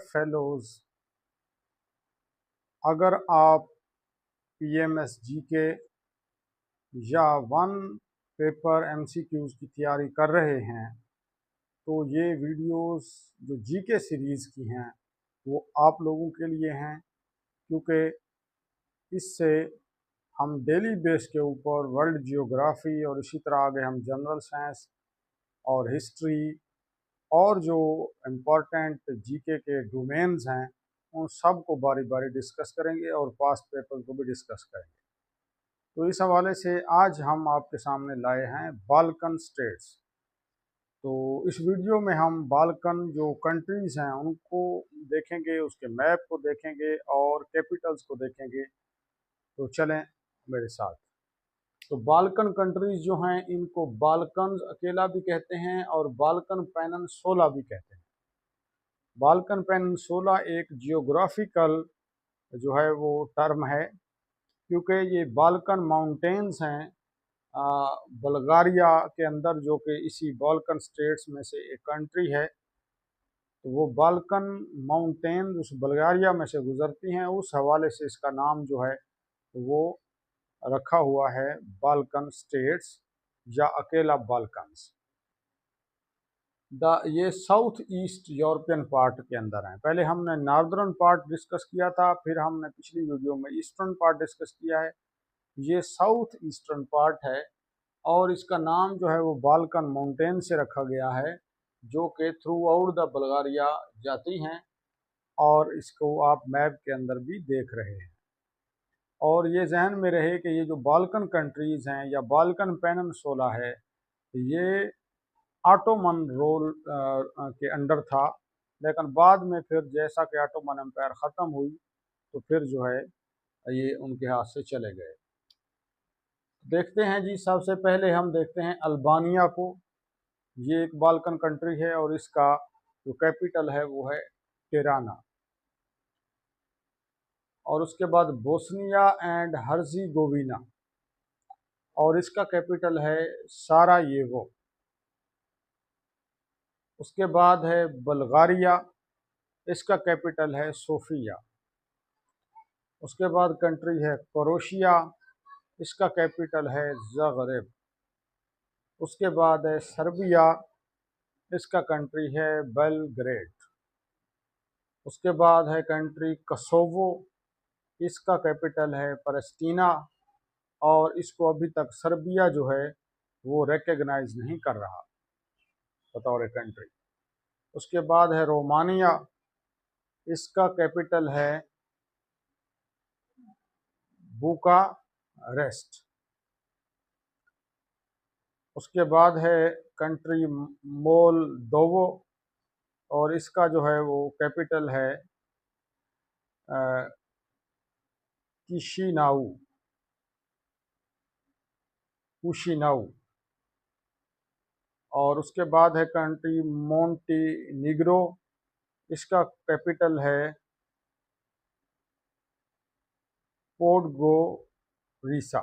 Fellows, अगर आप PMS GK या वन पेपर MCQs की तैयारी कर रहे हैं तो ये वीडियोस जो GK सीरीज़ की हैं वो आप लोगों के लिए हैं, क्योंकि इससे हम डेली बेस के ऊपर वर्ल्ड जियोग्राफी और इसी तरह आगे हम जनरल साइंस और हिस्ट्री और जो इम्पोर्टेंट GK के डोमेन्स हैं उन सब को बारी बारी डिस्कस करेंगे और पास्ट पेपर को भी डिस्कस करेंगे। तो इस हवाले से आज हम आपके सामने लाए हैं बाल्कन स्टेट्स। तो इस वीडियो में हम बाल्कन जो कंट्रीज़ हैं उनको देखेंगे, उसके मैप को देखेंगे और कैपिटल्स को देखेंगे। तो चलें मेरे साथ। तो बाल्कन कंट्रीज़ जो हैं इनको बाल्कन्स अकेला भी कहते हैं और बाल्कन पेनिनसुला भी कहते हैं। बाल्कन पेनिनसुला एक जियोग्राफिकल जो है वो टर्म है, क्योंकि ये बाल्कन माउंटेन्स हैं बल्गारिया के अंदर, जो कि इसी बाल्कन स्टेट्स में से एक कंट्री है। तो वो बाल्कन माउंटेन उस बल्गारिया में से गुजरती हैं, उस हवाले से इसका नाम जो है वो रखा हुआ है बाल्कन स्टेट्स या अकेला बाल्कन्स। ये साउथ ईस्ट यूरोपियन पार्ट के अंदर हैं। पहले हमने नॉर्दर्न पार्ट डिस्कस किया था, फिर हमने पिछली वीडियो में ईस्टर्न पार्ट डिस्कस किया है। ये साउथ ईस्टर्न पार्ट है और इसका नाम जो है वो बाल्कन माउंटेन से रखा गया है, जो कि थ्रू आउट द बल्गारिया जाती हैं और इसको आप मैप के अंदर भी देख रहे हैं। और ये जहन में रहे कि ये जो बाल्कन कंट्रीज़ हैं या बाल्कन पेनिनसुला है ये ऑटोमन रोल के अंडर था, लेकिन बाद में फिर जैसा कि ऑटोमन एम्पायर ख़त्म हुई तो फिर जो है ये उनके हाथ से चले गए। देखते हैं जी, सबसे पहले हम देखते हैं अल्बानिया को। ये एक बाल्कन कंट्री है और इसका जो कैपिटल है वो है टिराना। और उसके बाद बोस्निया एंड हर्ज़ेगोविना और इसका कैपिटल है सारायेवो। उसके बाद है बल्गारिया, इसका कैपिटल है सोफिया। उसके बाद कंट्री है क्रोएशिया, इसका कैपिटल है ज़ाग्रेब। उसके बाद है सर्बिया, इसका कंट्री है बेलग्रेड। उसके बाद है कंट्री कोसोवो, इसका कैपिटल है पैलेस्टीना और इसको अभी तक सर्बिया जो है वो रिकग्नाइज नहीं कर रहा बतौर कंट्री। उसके बाद है रोमानिया, इसका कैपिटल है बुकारेस्ट। उसके बाद है कंट्री मोल्दोवो और इसका जो है वो कैपिटल है कुशिनाऊ। और उसके बाद है कंट्री मोंटेनिग्रो, इसका कैपिटल है पोडगोरिट्सा।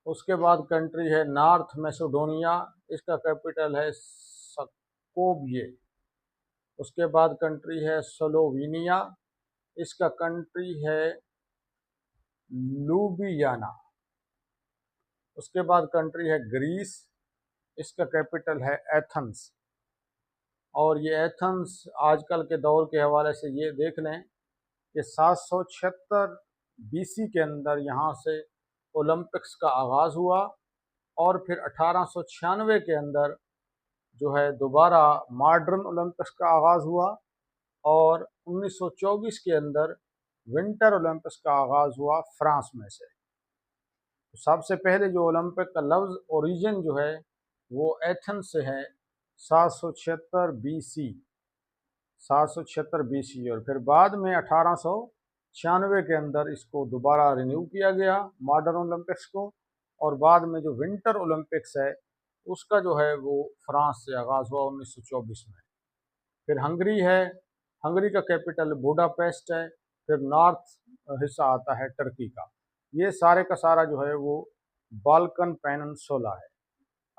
उसके बाद कंट्री है नॉर्थ मैसेडोनिया, इसका कैपिटल है स्कोप्ये। उसके बाद कंट्री है स्लोवेनिया, इसका कंट्री है लुबियाना। उसके बाद कंट्री है ग्रीस, इसका कैपिटल है एथेंस। और ये एथेंस आजकल के दौर के हवाले से ये देख लें कि 776 BC के अंदर यहाँ से ओलंपिक्स का आगाज़ हुआ और फिर 1896 के अंदर जो है दोबारा मॉडर्न ओलंपिक्स का आगाज़ हुआ और 1924 के अंदर विंटर ओलंपिक्स का आगाज़ हुआ फ्रांस में से। तो सबसे पहले जो ओलंपिक का लफ्ज़ ओरिजिन जो है वो एथेंस से है 776 BC और फिर बाद में 1896 के अंदर इसको दोबारा रिन्यू किया गया मॉडर्न ओलंपिक्स को। और बाद में जो विंटर ओलंपिक्स है उसका जो है वो फ्रांस से आगाज़ हुआ 1924 में। फिर हंगरी है, हंगरी का कैपिटल बुडापेस्ट है। फिर नॉर्थ हिस्सा आता है टर्की का। ये सारे का सारा जो है वो बाल्कन पेनिनसुला है।